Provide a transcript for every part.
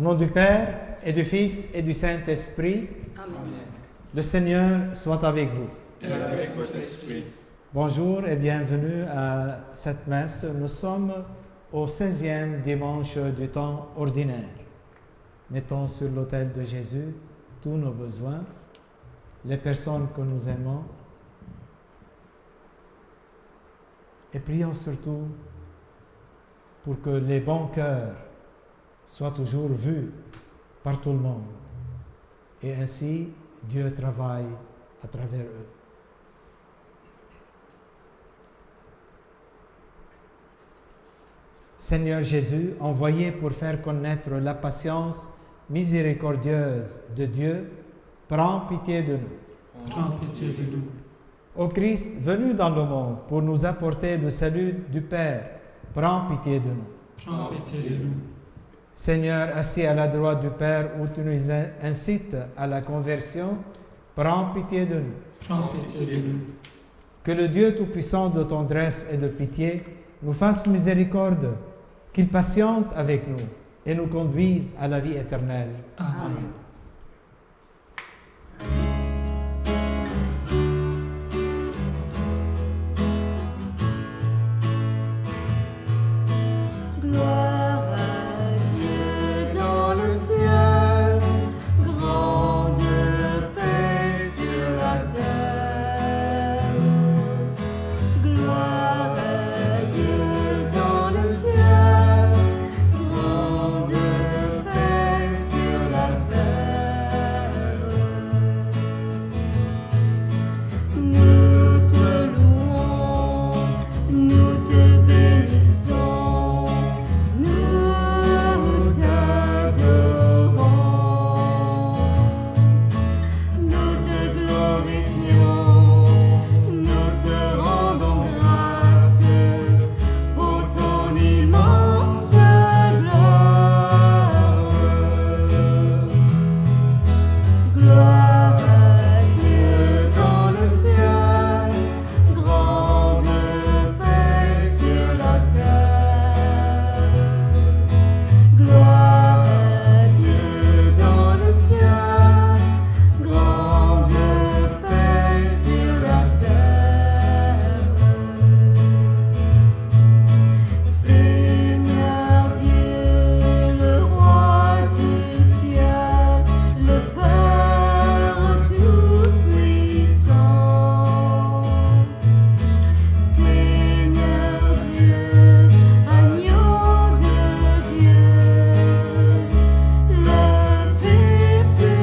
nom du Père et du Fils et du Saint-Esprit, Amen. Le Seigneur soit avec vous. Et avec votre esprit. Bonjour et bienvenue à cette messe. Nous sommes au 16e dimanche du temps ordinaire. Mettons sur l'autel de Jésus tous nos besoins, les personnes que nous aimons, et prions surtout pour que les bons cœurs soient toujours vus par tout le monde. Et ainsi, Dieu travaille à travers eux. Seigneur Jésus, envoyé pour faire connaître la patience miséricordieuse de Dieu, prends pitié de nous. Prends pitié de nous. Ô Christ, venu dans le monde pour nous apporter le salut du Père, prends pitié de nous. Prends pitié de nous. Seigneur, assis à la droite du Père, où tu nous incites à la conversion, prends pitié de nous. Prends pitié de nous. Que le Dieu Tout-Puissant de tendresse et de pitié nous fasse miséricorde, qu'il patiente avec nous et nous conduise à la vie éternelle. Amen. Gloire à Dieu dans le ciel, grande paix sur la terre. Gloire à Dieu dans le ciel, grande paix sur la terre. Nous te louons, nous te bénissons, nous t'adorons, nous te glorifions, nous te rendons grâce pour ton immense gloire. Gloire à Dieu dans le ciel, grande paix sur la terre. Gloire à Dieu dans le ciel, grande paix sur la terre. Seigneur Dieu, le roi du ciel, le Père tout-puissant. Seigneur Dieu, agneau de Dieu, le Fils du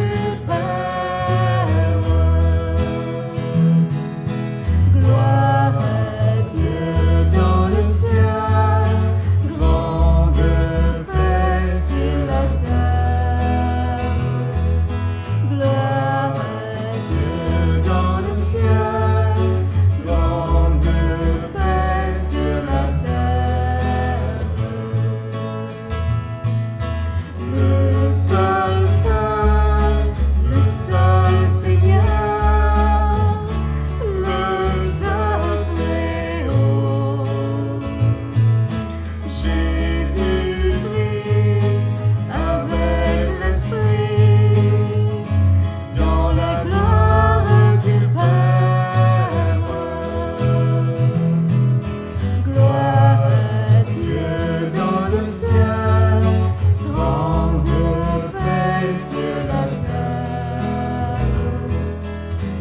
Père. Gloire à Dieu dans le ciel, grande paix sur la terre. Gloire à Dieu dans le ciel, grande paix sur la terre. Le seul Saint, le seul Seigneur, le seul très haut, Jésus-Christ avec l'Esprit, dans la gloire du Père. Gloire à Dieu dans le ciel, grande paix sur la terre.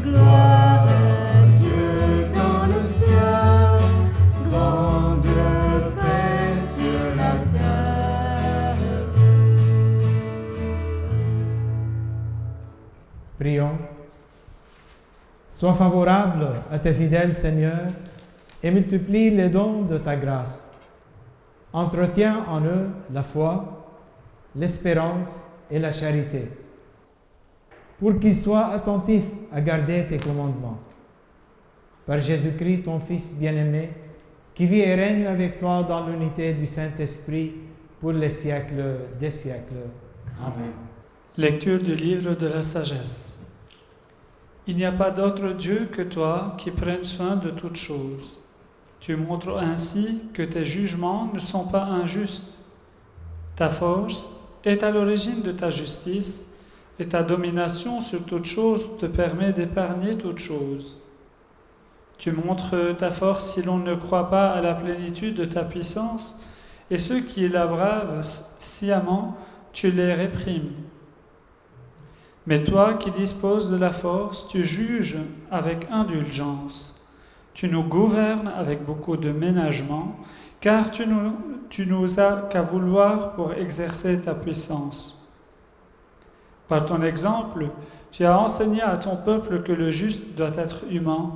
Gloire à Dieu dans le ciel, grande paix sur la terre. Prions. Sois favorable à tes fidèles, Seigneur, et multiplie les dons de ta grâce. Entretiens en eux la foi, l'espérance et la charité, pour qu'ils soient attentifs à garder tes commandements. Par Jésus-Christ, ton Fils bien-aimé, qui vit et règne avec toi dans l'unité du Saint-Esprit pour les siècles des siècles. Amen. Lecture du livre de la sagesse. Il n'y a pas d'autre Dieu que toi qui prenne soin de toutes choses. Tu montres ainsi que tes jugements ne sont pas injustes. Ta force est à l'origine de ta justice, et ta domination sur toute chose te permet d'épargner toute chose. Tu montres ta force si l'on ne croit pas à la plénitude de ta puissance, et ceux qui la bravent sciemment, tu les réprimes. Mais toi qui disposes de la force, tu juges avec indulgence. Tu nous gouvernes avec beaucoup de ménagement, car tu nous as qu'à vouloir pour exercer ta puissance. Par ton exemple, tu as enseigné à ton peuple que le juste doit être humain.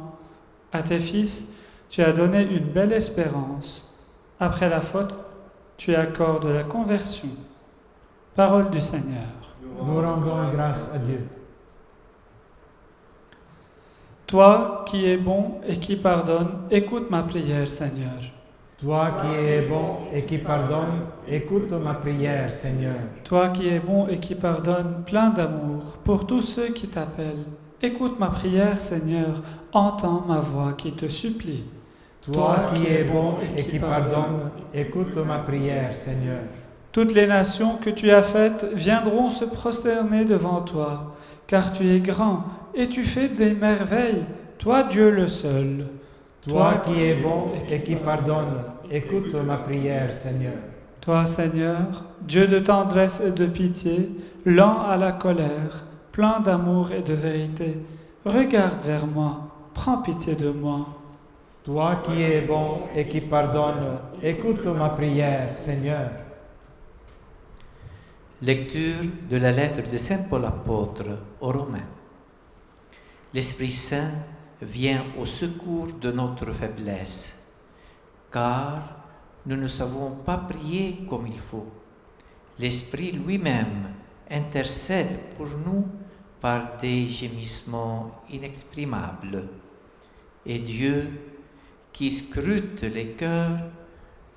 À tes fils, tu as donné une belle espérance. Après la faute, tu accordes la conversion. Parole du Seigneur. Nous rendons grâce à Dieu. Toi qui es bon et qui pardonne, écoute ma prière, Seigneur. Toi qui es bon et qui pardonne, écoute ma prière, Seigneur. Toi qui es bon et qui pardonne, plein d'amour, pour tous ceux qui t'appellent, écoute ma prière, Seigneur, entends ma voix qui te supplie. Toi qui es bon et qui pardonne, écoute ma prière, Seigneur. Toutes les nations que tu as faites viendront se prosterner devant toi, car tu es grand et tu fais des merveilles, toi Dieu le seul. Toi qui es bon et qui pardonne, écoute ma prière, Seigneur. Toi, Seigneur, Dieu de tendresse et de pitié, lent à la colère, plein d'amour et de vérité, regarde vers moi, prends pitié de moi. Toi qui es bon et qui pardonne, écoute ma prière, Seigneur. Lecture de la lettre de Saint Paul apôtre aux Romains. L'Esprit Saint vient au secours de notre faiblesse, car nous ne savons pas prier comme il faut. L'Esprit lui-même intercède pour nous par des gémissements inexprimables. Et Dieu, qui scrute les cœurs,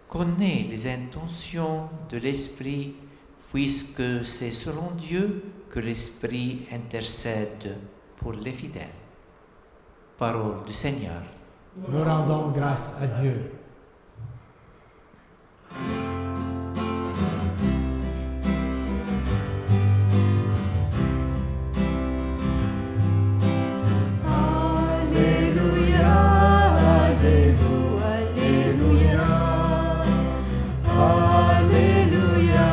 connaît les intentions de l'Esprit, puisque c'est selon Dieu que l'Esprit intercède pour les fidèles. Parole du Seigneur. Nous rendons grâce à Dieu. Alléluia, Alléluia, Alléluia, Alléluia,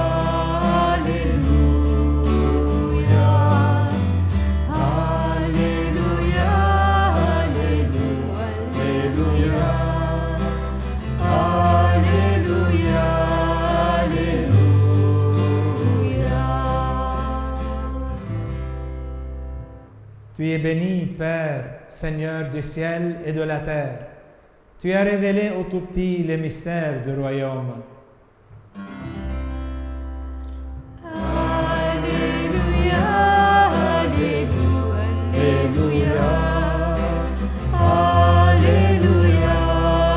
Alléluia, Alléluia, Alléluia. Tu es béni, Père, Seigneur du ciel et de la terre. Tu as révélé aux tout-petits les mystères du royaume. Alléluia, Alléluia, Alléluia, Alléluia, Alléluia,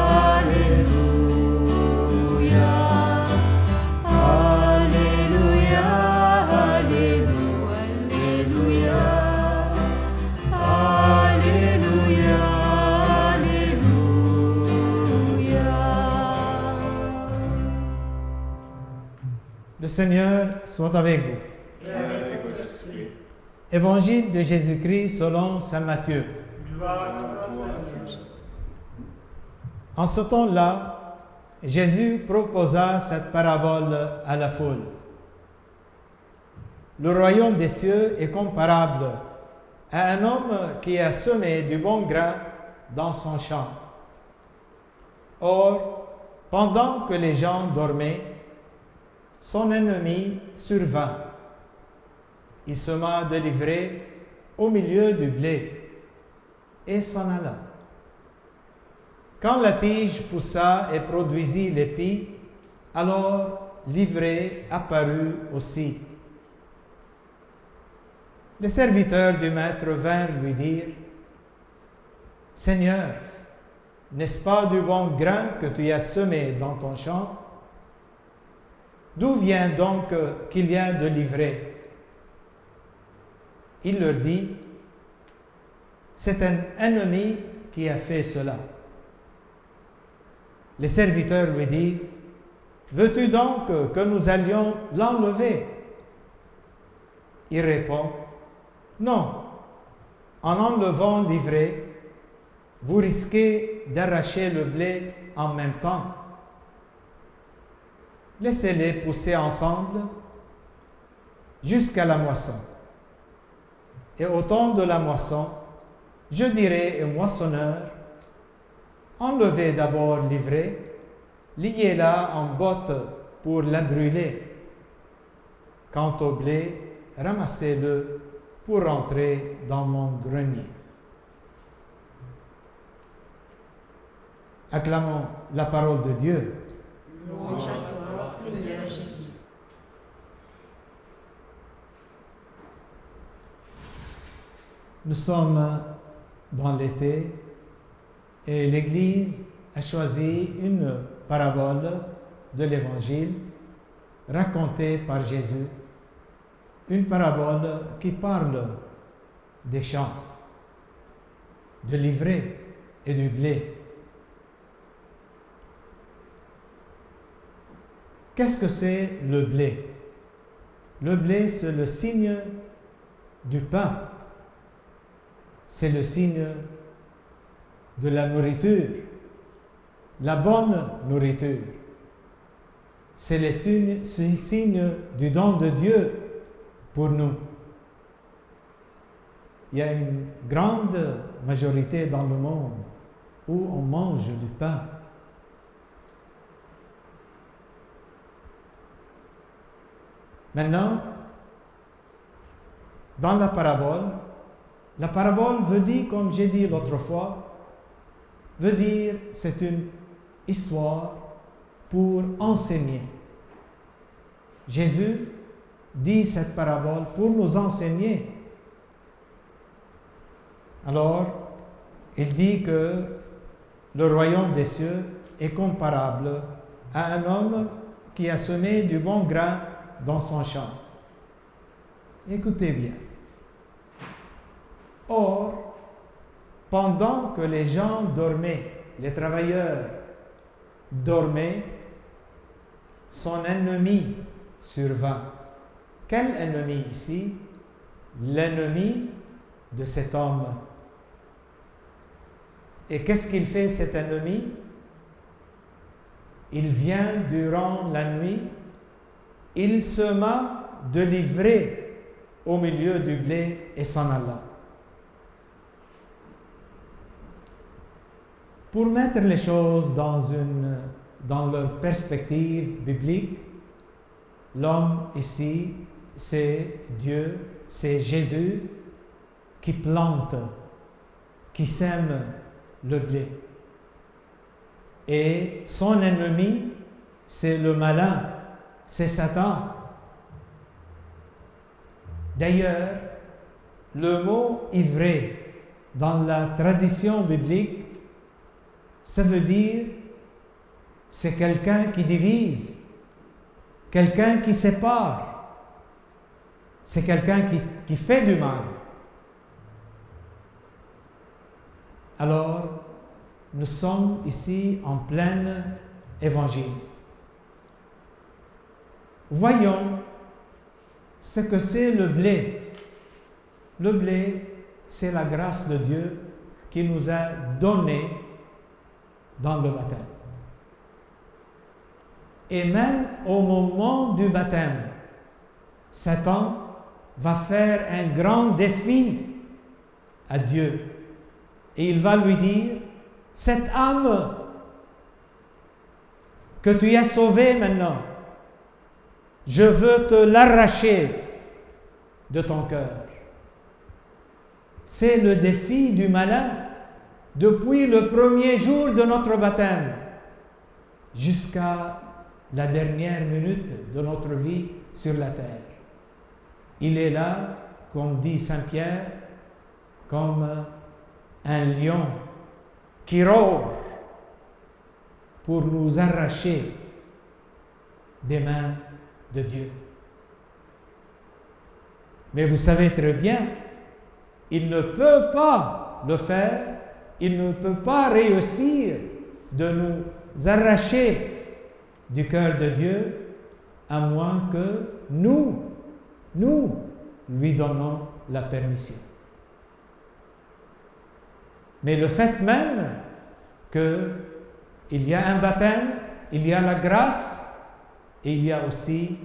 Alléluia, Alléluia. Le Seigneur soit avec vous. Évangile de Jésus-Christ selon saint Matthieu. En ce temps-là, Jésus proposa cette parabole à la foule. Le royaume des cieux est comparable à un homme qui a semé du bon grain dans son champ. Or, pendant que les gens dormaient, son ennemi survint. Il sema de l'ivraie au milieu du blé et s'en alla. Quand la tige poussa et produisit l'épi, alors l'ivraie apparut aussi. Les serviteurs du maître vinrent lui dire: « Seigneur, n'est-ce pas du bon grain que tu as semé dans ton champ? D'où vient donc qu'il y a de l'ivraie? » Il leur dit: « C'est un ennemi qui a fait cela. » Les serviteurs lui disent: « Veux-tu donc que nous allions l'enlever Il répond, non, en enlevant l'ivraie, vous risquez d'arracher le blé en même temps. Laissez-les pousser ensemble jusqu'à la moisson. Et au temps de la moisson, je dirai au moissonneur, enlevez d'abord l'ivraie, liez-la en botte pour la brûler. Quant au blé, ramassez-le pour rentrer dans mon grenier. Acclamons la parole de Dieu. Louange à toi, Seigneur Jésus. Nous sommes dans l'été et l'Église a choisi une parabole de l'Évangile racontée par Jésus, une parabole qui parle des champs, de l'ivraie et du blé. Qu'est-ce que c'est le blé? Le blé, c'est le signe du pain. C'est le signe de la nourriture, la bonne nourriture. C'est le signe du don de Dieu pour nous. Il y a une grande majorité dans le monde où on mange du pain. Maintenant, dans la parabole veut dire, comme j'ai dit l'autre fois, veut dire c'est une histoire pour enseigner. Jésus dit cette parabole pour nous enseigner. Alors, il dit que le royaume des cieux est comparable à un homme qui a semé du bon grain dans son champ. Écoutez bien. Or, pendant que les gens dormaient, les travailleurs dormaient, son ennemi survint. Quel ennemi ici? L'ennemi de cet homme. Et qu'est-ce qu'il fait cet ennemi? Il vient durant la nuit, il sema de l'ivraie au milieu du blé et s'en alla. Pour mettre les choses dans leur perspective biblique, l'homme ici, c'est Dieu, c'est Jésus qui plante, qui sème le blé. Et son ennemi, c'est le malin, c'est Satan. D'ailleurs, le mot ivraie dans la tradition biblique, ça veut dire c'est quelqu'un qui divise, quelqu'un qui sépare, c'est quelqu'un qui fait du mal. Alors, nous sommes ici en plein évangile. Voyons ce que c'est le blé. Le blé, c'est la grâce de Dieu qui nous a donné dans le baptême. Et même au moment du baptême, Satan va faire un grand défi à Dieu. Et il va lui dire, cette âme que tu as sauvée maintenant, je veux te l'arracher de ton cœur. C'est le défi du malin depuis le premier jour de notre baptême jusqu'à la dernière minute de notre vie sur la terre. Il est là, comme dit Saint Pierre, comme un lion qui rôde pour nous arracher des mains de Dieu. Mais vous savez très bien, il ne peut pas le faire, il ne peut pas réussir de nous arracher du cœur de Dieu, à moins que nous lui donnons la permission. Mais le fait même qu'il y a un baptême, il y a la grâce, et il y a aussi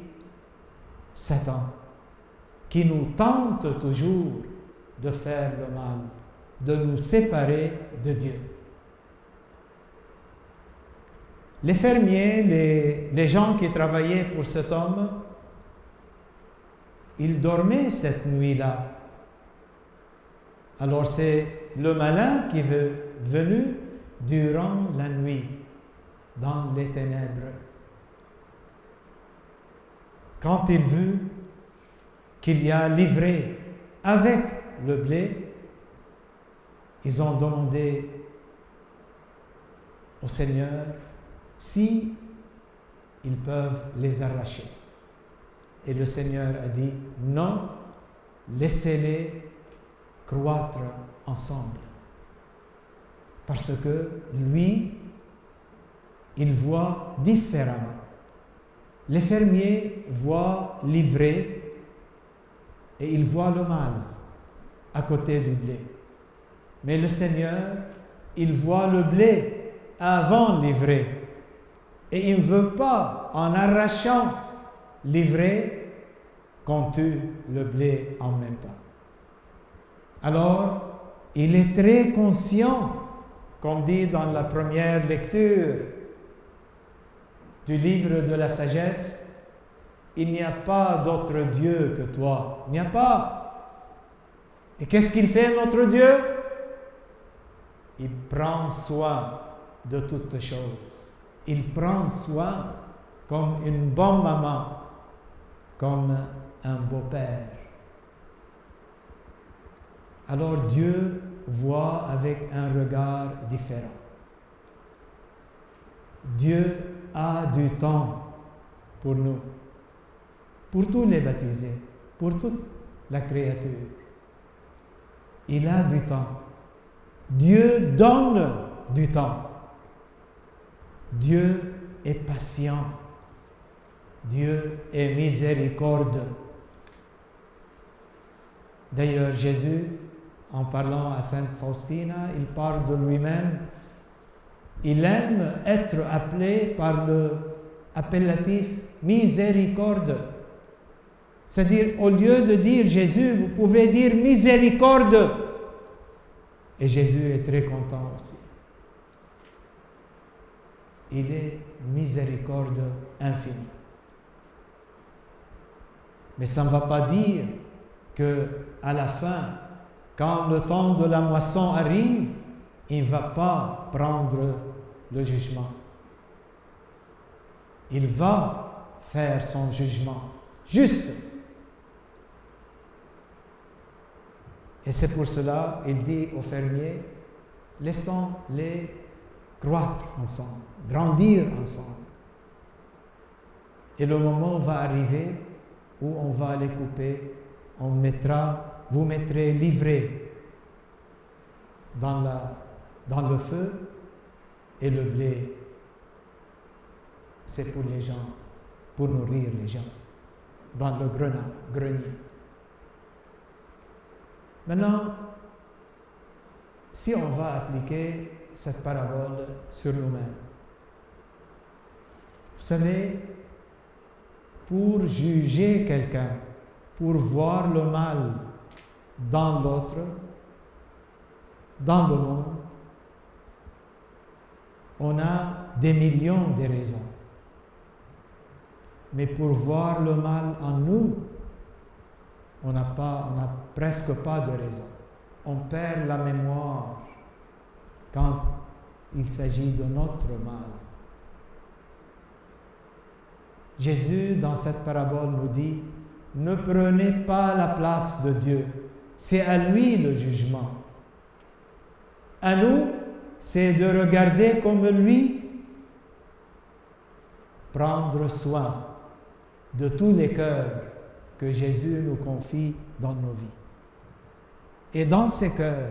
Satan qui nous tente toujours de faire le mal, de nous séparer de Dieu. Les fermiers, les gens qui travaillaient pour cet homme, ils dormaient cette nuit-là. Alors c'est le malin qui est venu durant la nuit, dans les ténèbres. Quand il vit qu'il y a l'ivraie avec le blé, ils ont demandé au Seigneur si ils peuvent les arracher. Et le Seigneur a dit non, laissez-les croître ensemble. Parce que lui, il voit différemment. Les fermiers voient l'ivraie et ils voient le mal à côté du blé. Mais le Seigneur, il voit le blé avant l'ivraie. Et il ne veut pas, en arrachant l'ivraie, qu'on tue le blé en même temps. Alors, il est très conscient, comme dit dans la première lecture du livre de la sagesse, il n'y a pas d'autre Dieu que toi. Il n'y a pas. Et qu'est-ce qu'il fait, notre Dieu? Il prend soin de toutes choses. Il prend soin comme une bonne maman, comme un beau-père. Alors Dieu voit avec un regard différent. Dieu a du temps pour nous, pour tous les baptisés, pour toute la créature. Il a du temps. Dieu donne du temps. Dieu est patient. Dieu est miséricordieux. D'ailleurs, Jésus, en parlant à Sainte Faustina, il parle de lui-même. Il aime être appelé par le appellatif miséricorde. C'est-à-dire, au lieu de dire Jésus, vous pouvez dire miséricorde. Et Jésus est très content aussi. Il est miséricorde infini. Mais ça ne va pas dire que à la fin, quand le temps de la moisson arrive, il ne va pas prendre le jugement. Il va faire son jugement juste. Et c'est pour cela qu'il dit aux fermiers, laissons-les croître ensemble, grandir ensemble. Et le moment va arriver où on va les couper, vous mettrez l'ivraie dans le feu et le blé, c'est pour les gens, pour nourrir les gens, dans le grenier. Maintenant, si on va appliquer cette parabole sur nous-mêmes, vous savez, pour juger quelqu'un, pour voir le mal dans l'autre, dans le monde, on a des millions de raisons. Mais pour voir le mal en nous, on n'a presque pas de raison. On perd la mémoire quand il s'agit de notre mal. Jésus, dans cette parabole, nous dit, ne prenez pas la place de Dieu. C'est à lui le jugement. À nous, c'est de regarder comme lui, prendre soin de tous les cœurs que Jésus nous confie dans nos vies. Et dans ces cœurs,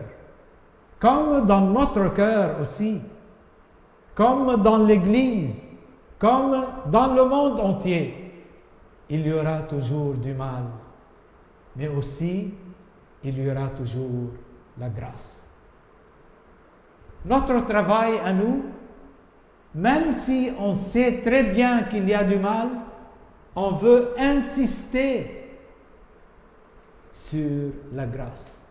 comme dans notre cœur aussi, comme dans l'Église, comme dans le monde entier, il y aura toujours du mal. mais aussi il y aura toujours la grâce. Notre travail à nous, même si on sait très bien qu'il y a du mal, on veut insister sur la grâce.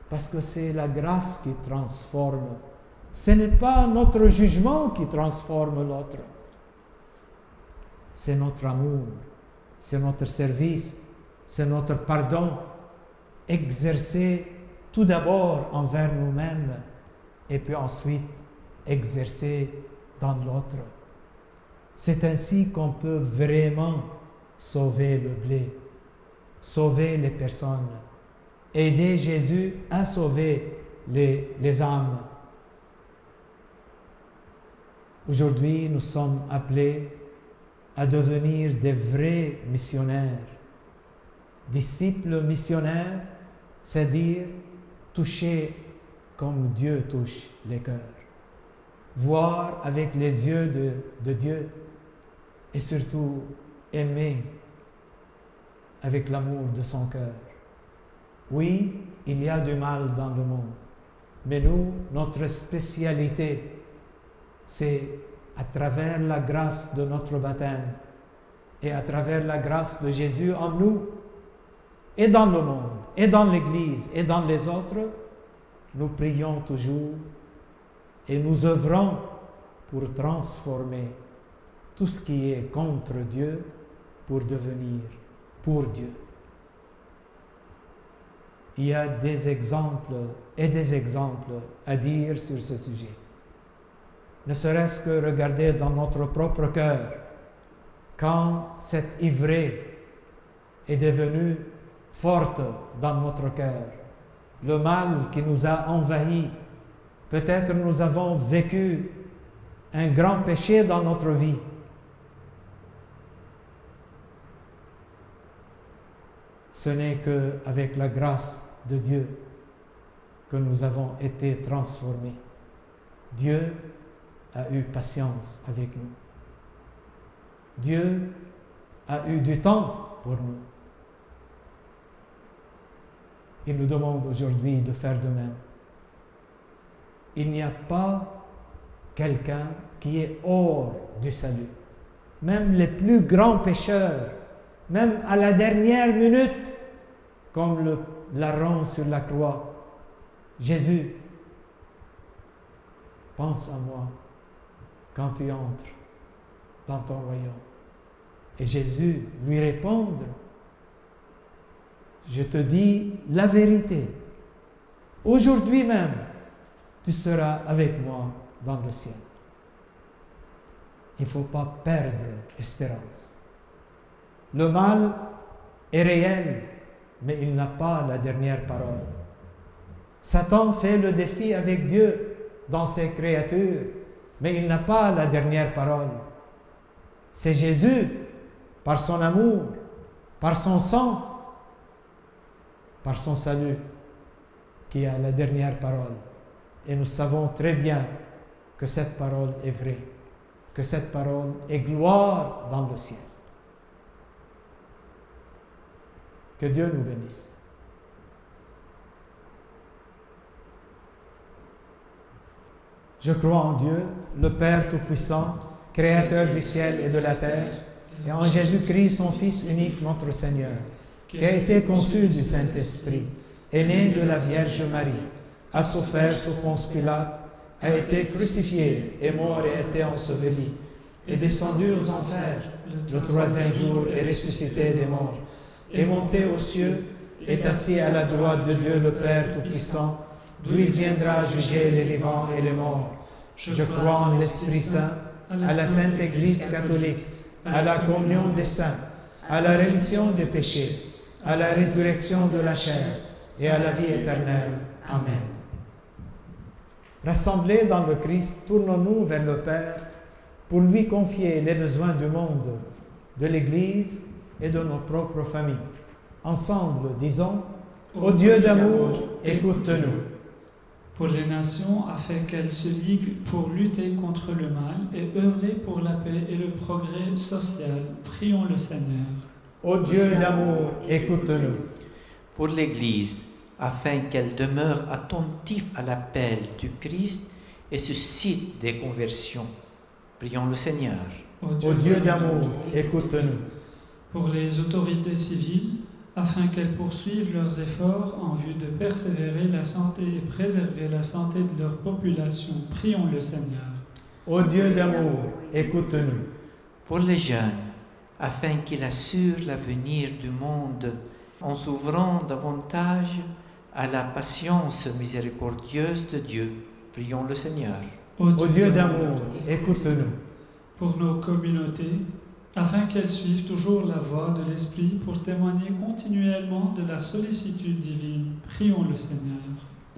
Parce que c'est la grâce qui transforme. Ce n'est pas notre jugement qui transforme l'autre. C'est notre amour, c'est notre service, c'est notre pardon, exercé tout d'abord envers nous-mêmes et puis ensuite exercé dans l'autre. C'est ainsi qu'on peut vraiment sauver le blé, sauver les personnes, aider Jésus à sauver les âmes. Aujourd'hui, nous sommes appelés à devenir des vrais missionnaires. Disciples missionnaires, c'est-à-dire toucher comme Dieu touche les cœurs. Voir avec les yeux de Dieu et surtout aimer avec l'amour de son cœur. Oui, il y a du mal dans le monde, mais nous, notre spécialité, c'est à travers la grâce de notre baptême et à travers la grâce de Jésus en nous, et dans le monde, et dans l'Église, et dans les autres, nous prions toujours et nous œuvrons pour transformer tout ce qui est contre Dieu pour devenir pour Dieu. Il y a des exemples et des exemples à dire sur ce sujet. Ne serait-ce que regarder dans notre propre cœur, quand cette ivrée est devenue forte dans notre cœur, le mal qui nous a envahis, peut-être nous avons vécu un grand péché dans notre vie. Ce n'est qu'avec la grâce de Dieu que nous avons été transformés. Dieu a eu patience avec nous. Dieu a eu du temps pour nous. Il nous demande aujourd'hui de faire de même. Il n'y a pas quelqu'un qui est hors du salut. Même les plus grands pécheurs, même à la dernière minute, comme le larron sur la croix, Jésus, pense à moi quand tu entres dans ton royaume. Et Jésus lui répond, je te dis la vérité. Aujourd'hui même, tu seras avec moi dans le ciel. Il ne faut pas perdre espérance. Le mal est réel, mais il n'a pas la dernière parole. Satan fait le défi avec Dieu dans ses créatures, mais il n'a pas la dernière parole. C'est Jésus, par son amour, par son sang, par son salut, qui a la dernière parole. Et nous savons très bien que cette parole est vraie, que cette parole est gloire dans le ciel. Que Dieu nous bénisse. Je crois en Dieu, le Père Tout-Puissant, Créateur du ciel et de la terre, et en Jésus-Christ, son Fils unique, notre Seigneur, qui a été conçu du Saint-Esprit, est né de la Vierge Marie, a souffert sous Ponce Pilate, a été crucifié, est mort et a été enseveli, est descendu aux enfers, le troisième jour est ressuscité des morts, est monté aux cieux, est assis à la droite de Dieu le Père Tout-Puissant, d'où il viendra juger les vivants et les morts. Je crois en l'Esprit Saint, à la Sainte Église catholique, à la communion des saints, à la rémission des péchés, à la résurrection de la chair et à la vie éternelle. Amen. Rassemblés dans le Christ, tournons-nous vers le Père pour lui confier les besoins du monde, de l'Église et de nos propres familles. Ensemble, disons, ô Dieu d'amour, écoute-nous. Pour les nations, afin qu'elles se liguent pour lutter contre le mal et œuvrer pour la paix et le progrès social, prions le Seigneur. Ô Dieu d'amour, écoute-nous. Pour l'Église, afin qu'elle demeure attentive à l'appel du Christ et suscite des conversions. Prions le Seigneur. Ô Dieu d'amour, écoute-nous. Pour les autorités civiles, afin qu'elles poursuivent leurs efforts en vue de persévérer la santé et préserver la santé de leur population. Prions le Seigneur. Ô Dieu d'amour, écoute-nous. Pour les jeunes, afin qu'ils assurent l'avenir du monde en s'ouvrant davantage à la patience miséricordieuse de Dieu. Prions le Seigneur. Ô Dieu d'amour, écoute-nous. Pour nos communautés, afin qu'elles suivent toujours la voie de l'Esprit pour témoigner continuellement de la sollicitude divine. Prions le Seigneur.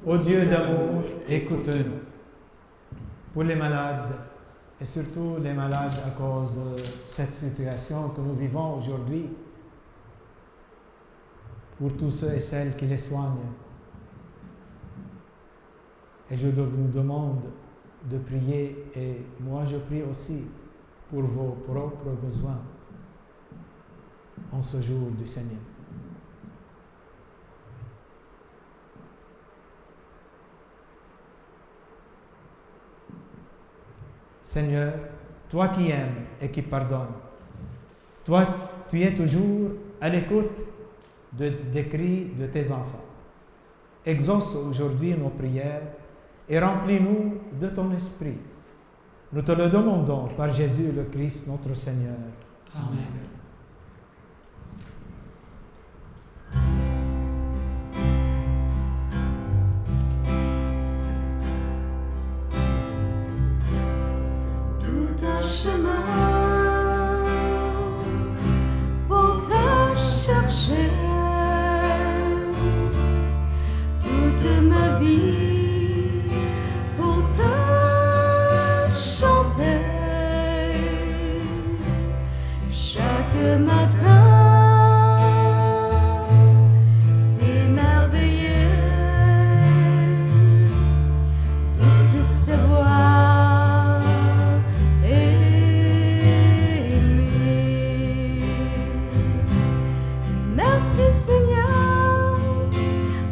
Ô Dieu d'amour, écoute-nous. Pour les malades, et surtout les malades à cause de cette situation que nous vivons aujourd'hui, pour tous ceux et celles qui les soignent. Et je vous demande de prier, et moi je prie aussi pour vos propres besoins en ce jour du Seigneur. Seigneur, toi qui aimes et qui pardonnes, toi, tu es toujours à l'écoute des cris de tes enfants. Exauce aujourd'hui nos prières et remplis-nous de ton esprit. Nous te le demandons par Jésus le Christ, notre Seigneur. Amen. Tout un chemin pour te chercher, toute ma vie pour te chanter, chaque matin s'émerveiller de se savoir aimer. Merci Seigneur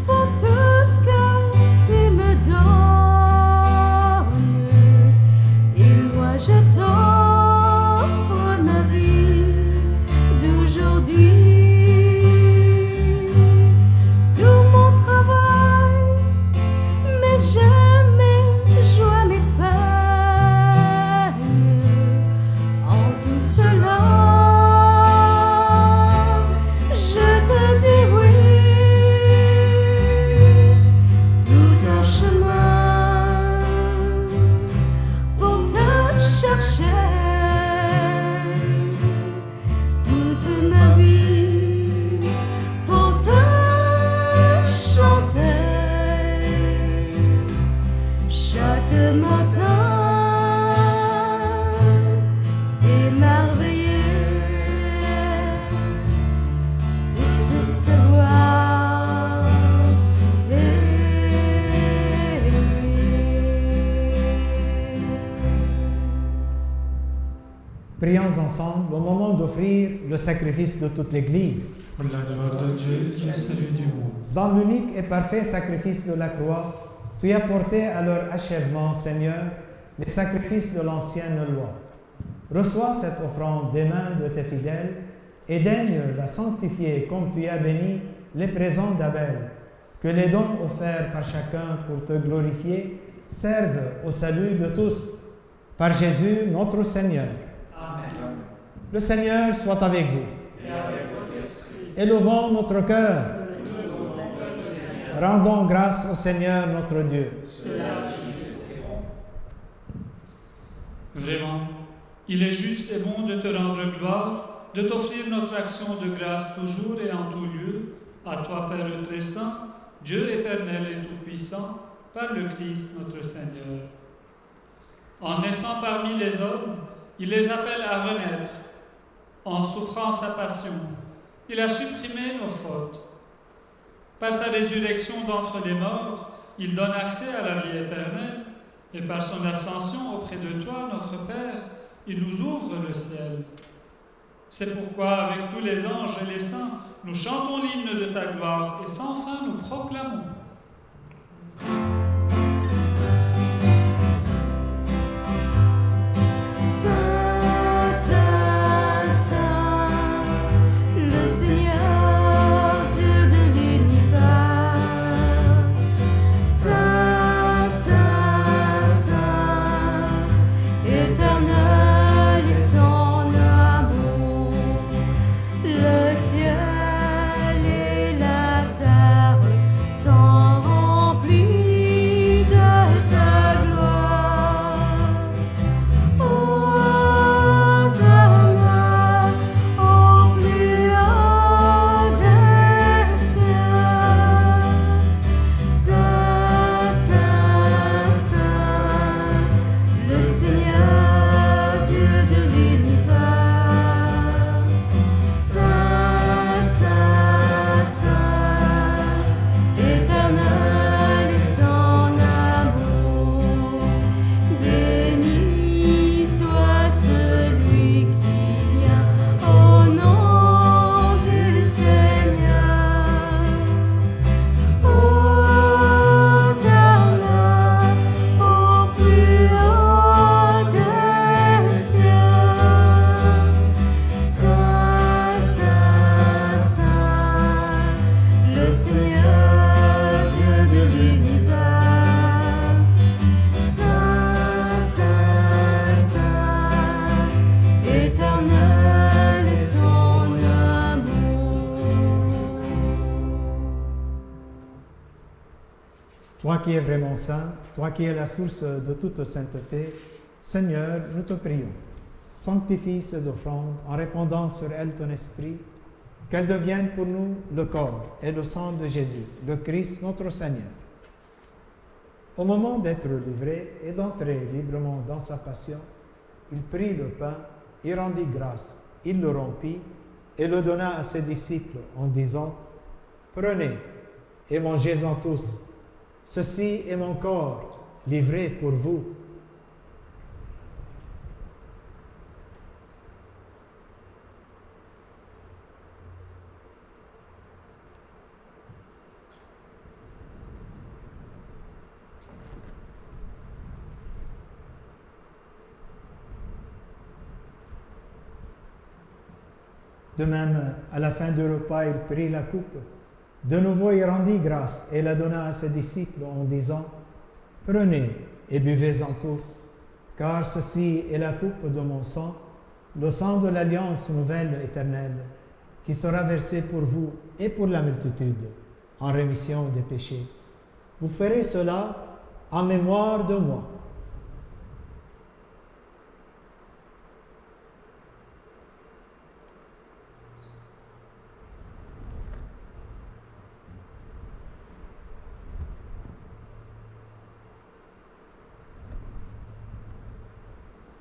pour tout ce que tu me donnes, et moi je t'offre ma vie d'aujourd'hui, tout mon travail, mes joies, mes joies, mes peines, en tout cela, je te dis oui. Tout un chemin pour te chercher, toute ma vie pour te chanter, chaque matin s'émerveiller de se savoir Prions ensemble au moment d'offrir le sacrifice de toute l'Église. Pour la gloire de Dieu et le salut du monde. Dans l'unique et parfait sacrifice de la croix, tu as porté à leur achèvement, Seigneur, les sacrifices de l'ancienne loi. Reçois cette offrande des mains de tes fidèles et daigne la sanctifier comme tu as béni les présents d'Abel. Que les dons offerts par chacun pour te glorifier servent au salut de tous. Par Jésus, notre Seigneur. Amen. Le Seigneur soit avec vous. Et avec votre esprit. Élevons notre cœur. nous le tournons vers le Seigneur. Rendons grâce au Seigneur notre Dieu. Cela est juste et bon. Vraiment, il est juste et bon de te rendre gloire, de t'offrir notre action de grâce toujours et en tout lieu, à toi Père très saint, Dieu éternel et tout-puissant, par le Christ notre Seigneur. En naissant parmi les hommes, il les appelle à renaître. En souffrant sa passion, il a supprimé nos fautes. Par sa résurrection d'entre les morts, il donne accès à la vie éternelle, et par son ascension auprès de toi, notre Père, il nous ouvre le ciel. C'est pourquoi, avec tous les anges et les saints, nous chantons l'hymne de ta gloire et sans fin nous proclamons. Toi qui es vraiment saint, toi qui es la source de toute sainteté, Seigneur, nous te prions. Sanctifie ces offrandes en répandant sur elles ton esprit, qu'elles deviennent pour nous le corps et le sang de Jésus, le Christ notre Seigneur. Au moment d'être livré et d'entrer librement dans sa passion, il prit le pain, il rendit grâce, il le rompit et le donna à ses disciples en disant « Prenez et mangez-en tous. Ceci est mon corps, livré pour vous. » De même, à la fin du repas, il prit la coupe. De nouveau, il rendit grâce et la donna à ses disciples en disant « Prenez et buvez-en tous, car ceci est la coupe de mon sang, le sang de l'alliance nouvelle éternelle, qui sera versé pour vous et pour la multitude, en rémission des péchés. Vous ferez cela en mémoire de moi. »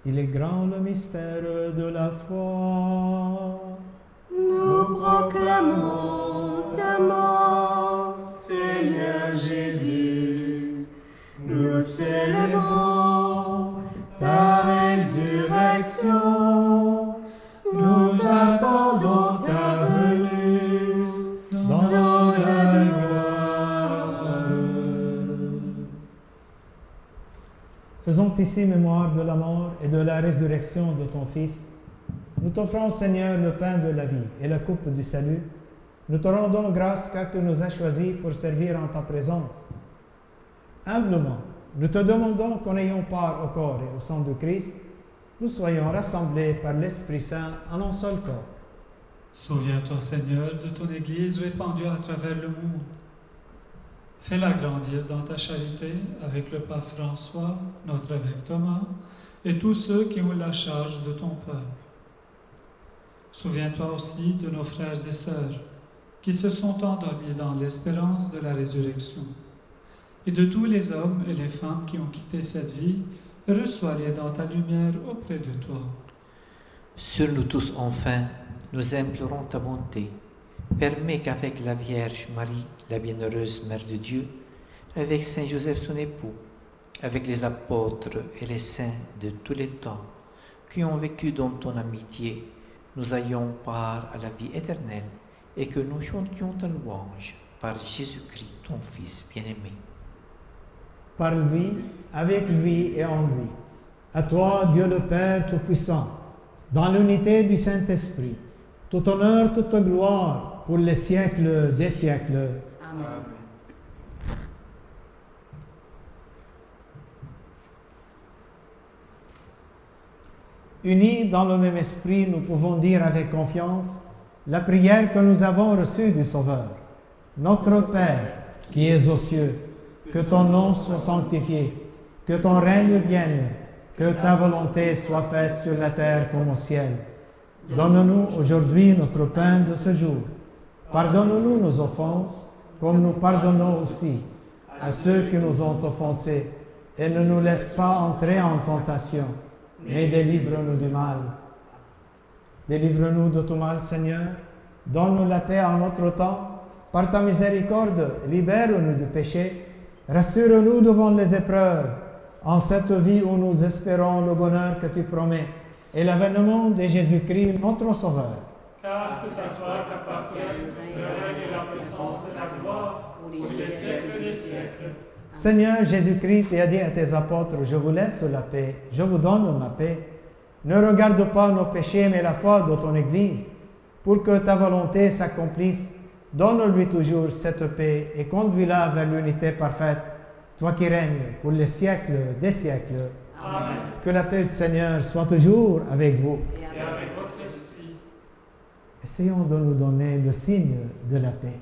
Il est grand le mystère de la foi. Nous proclamons ta mort, Seigneur Jésus. Nous célébrons ta résurrection. Nous attendons ta venue dans la gloire. Faisons ici mémoire de la mort et de la résurrection de ton Fils. Nous t'offrons, Seigneur, le pain de la vie et la coupe du salut. Nous te rendons grâce car tu nous as choisis pour servir en ta présence. Humblement, nous te demandons qu'en ayant part au corps et au sang de Christ, nous soyons rassemblés par l'Esprit Saint en un seul corps. Souviens-toi, Seigneur, de ton Église répandue à travers le monde. Fais-la grandir dans ta charité avec le pape François, notre évêque Thomas, et tous ceux qui ont la charge de ton peuple. Souviens-toi aussi de nos frères et sœurs qui se sont endormis dans l'espérance de la résurrection, et de tous les hommes et les femmes qui ont quitté cette vie, reçois-les dans ta lumière auprès de toi. Sur nous tous, enfin, nous implorons ta bonté. Permets qu'avec la Vierge Marie, la bienheureuse Mère de Dieu, avec Saint Joseph son époux, avec les apôtres et les saints de tous les temps, qui ont vécu dans ton amitié, nous ayons part à la vie éternelle et que nous chantions ta louange par Jésus-Christ, ton Fils bien-aimé. Par lui, avec lui et en lui. À toi, Dieu le Père Tout-Puissant, dans l'unité du Saint-Esprit, tout honneur, toute gloire pour les siècles des siècles. Amen. Unis dans le même esprit, nous pouvons dire avec confiance la prière que nous avons reçue du Sauveur. Notre Père, qui es aux cieux, que ton nom soit sanctifié, que ton règne vienne, que ta volonté soit faite sur la terre comme au ciel. Donne-nous aujourd'hui notre pain de ce jour. Pardonne-nous nos offenses, comme nous pardonnons aussi à ceux qui nous ont offensés, et ne nous laisse pas entrer en tentation, mais délivre-nous du mal. Délivre-nous de tout mal, Seigneur. Donne-nous la paix en notre temps. Par ta miséricorde, libère-nous du péché. Rassure-nous devant les épreuves, en cette vie où nous espérons le bonheur que tu promets et l'avènement de Jésus-Christ, notre Sauveur. Car c'est à toi qu'appartiennent le règne et la puissance et la gloire pour les siècles des siècles. Seigneur Jésus-Christ, tu as dit à tes apôtres, je vous laisse la paix, je vous donne ma paix. Ne regarde pas nos péchés, mais la foi de ton Église. Pour que ta volonté s'accomplisse, donne-lui toujours cette paix et conduis-la vers l'unité parfaite, toi qui règnes pour les siècles des siècles. Amen. Que la paix du Seigneur soit toujours avec vous. Et avec votre esprit. Essayons de nous donner le signe de la paix.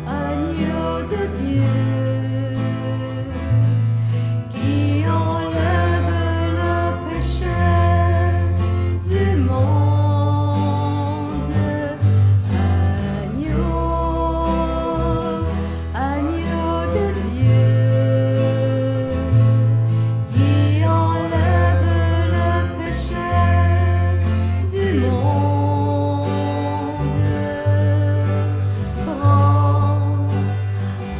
Agneau de Dieu, qui enlève le péché du monde. Agneau de Dieu, qui enlève le péché du monde.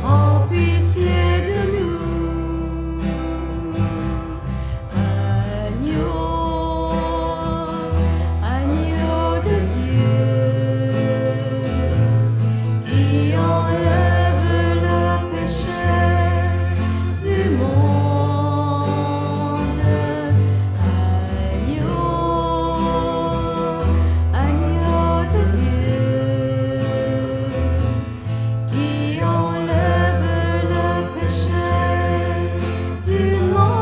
Prends pitié de nous, agneau de Dieu, qui enlève le péché du monde. Agneau de Dieu, qui enlève le péché du monde.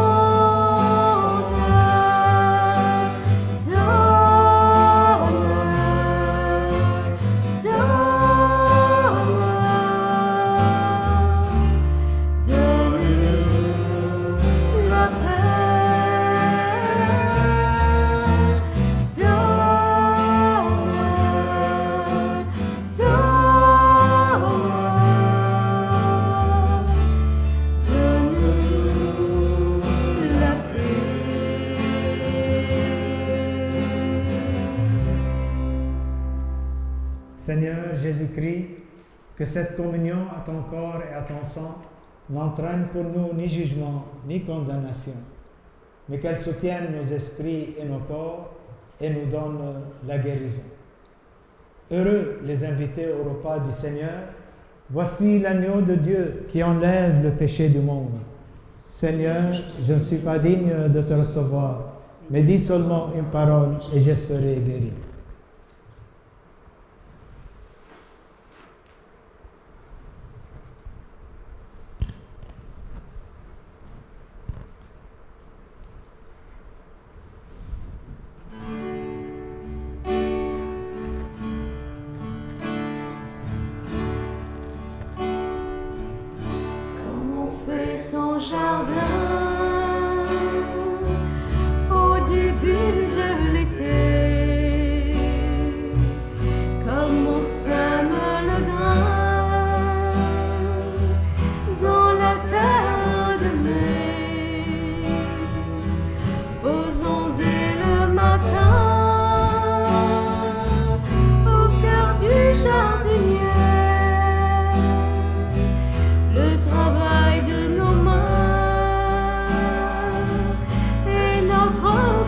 Donne-nous la Seigneur Jésus-Christ, que cette communion à ton corps et à ton sang n'entraîne pour nous ni jugement ni condamnation, mais qu'elle soutienne nos esprits et nos corps et nous donne la guérison. Heureux les invités au repas du Seigneur, voici l'agneau de Dieu qui enlève le péché du monde. Seigneur, je ne suis pas digne de te recevoir, mais dis seulement une parole et je serai guéri. Comme on fait son jardin au début de l'été,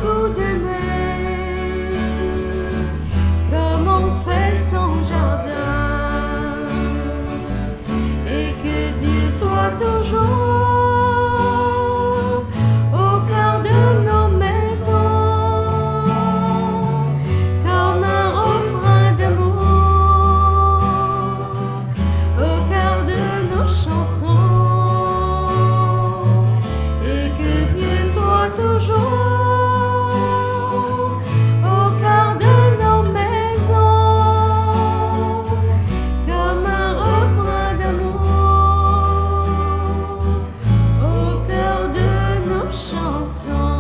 beaucoup d'aimer, comme on fait son jardin, et que Dieu soit toujours au cœur de nos maisons, comme un refrain d'amour, au cœur de nos chansons, et que Dieu soit toujours au cœur de nos maisons, comme un refrain d'amour, au cœur de nos chansons.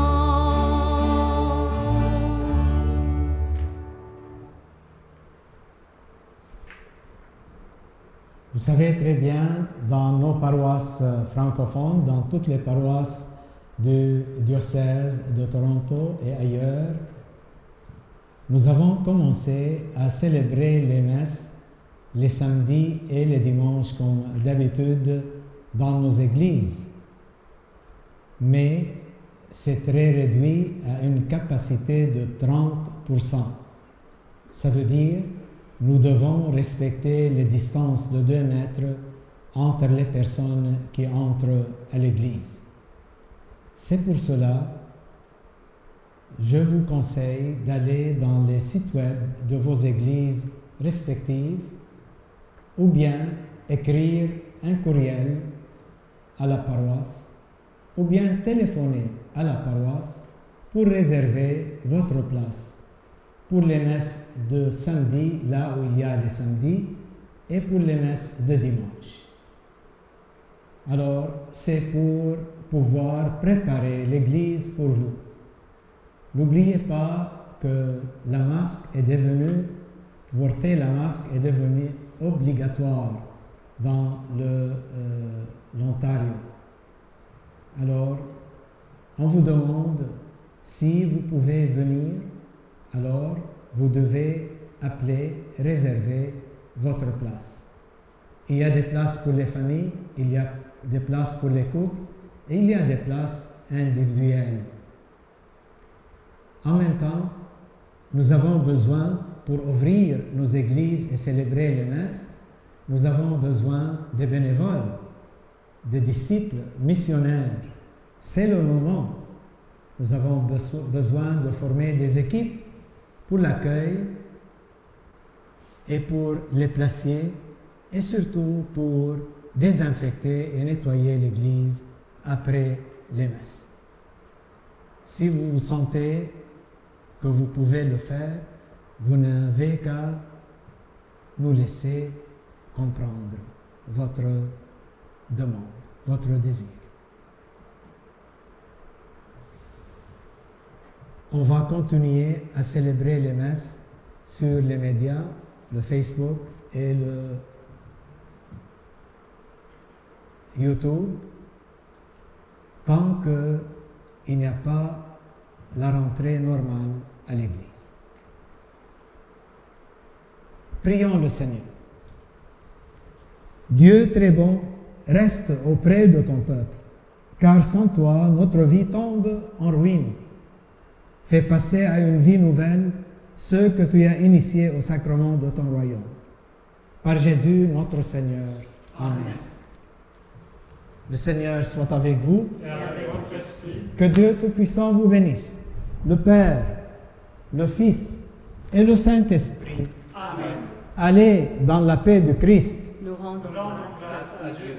Vous savez très bien, dans nos paroisses francophones, dans toutes les paroisses du diocèse de Toronto et ailleurs, nous avons commencé à célébrer les messes les samedis et les dimanches comme d'habitude dans nos églises. Mais c'est très réduit à une capacité de 30%. Ça veut dire nous devons respecter les distances de 2 mètres entre les personnes qui entrent à l'église. C'est pour cela je vous conseille d'aller dans les sites web de vos églises respectives ou bien écrire un courriel à la paroisse ou bien téléphoner à la paroisse pour réserver votre place pour les messes de samedi, là où il y a les samedis, et pour les messes de dimanche. Alors, c'est pour pouvoir préparer l'église pour vous. N'oubliez pas que porter la masque est devenu obligatoire dans l'Ontario. Alors, on vous demande si vous pouvez venir, alors vous devez appeler, réserver votre place. Il y a des places pour les familles, il y a des places pour les couples et il y a des places individuelles. En même temps, nous avons besoin, pour ouvrir nos églises et célébrer les messes, nous avons besoin des bénévoles, des disciples missionnaires. C'est le moment. Nous avons besoin de former des équipes pour l'accueil et pour les placer et surtout pour désinfecter et nettoyer l'église après les messes. Si vous sentez que vous pouvez le faire, vous n'avez qu'à nous laisser comprendre votre demande, votre désir. On va continuer à célébrer les messes sur les médias, le Facebook et le YouTube, tant qu'il n'y a pas la rentrée normale à l'Église. Prions le Seigneur. Dieu très bon, reste auprès de ton peuple, car sans toi, notre vie tombe en ruine. Fais passer à une vie nouvelle ceux que tu as initiés au sacrement de ton royaume. Par Jésus, notre Seigneur. Amen. Le Seigneur soit avec vous. Et avec votre esprit. Que Dieu Tout-Puissant vous bénisse, le Père, le Fils et le Saint-Esprit. Amen. Allez dans la paix de Christ. Nous rendons Rendons grâce grâce à Dieu.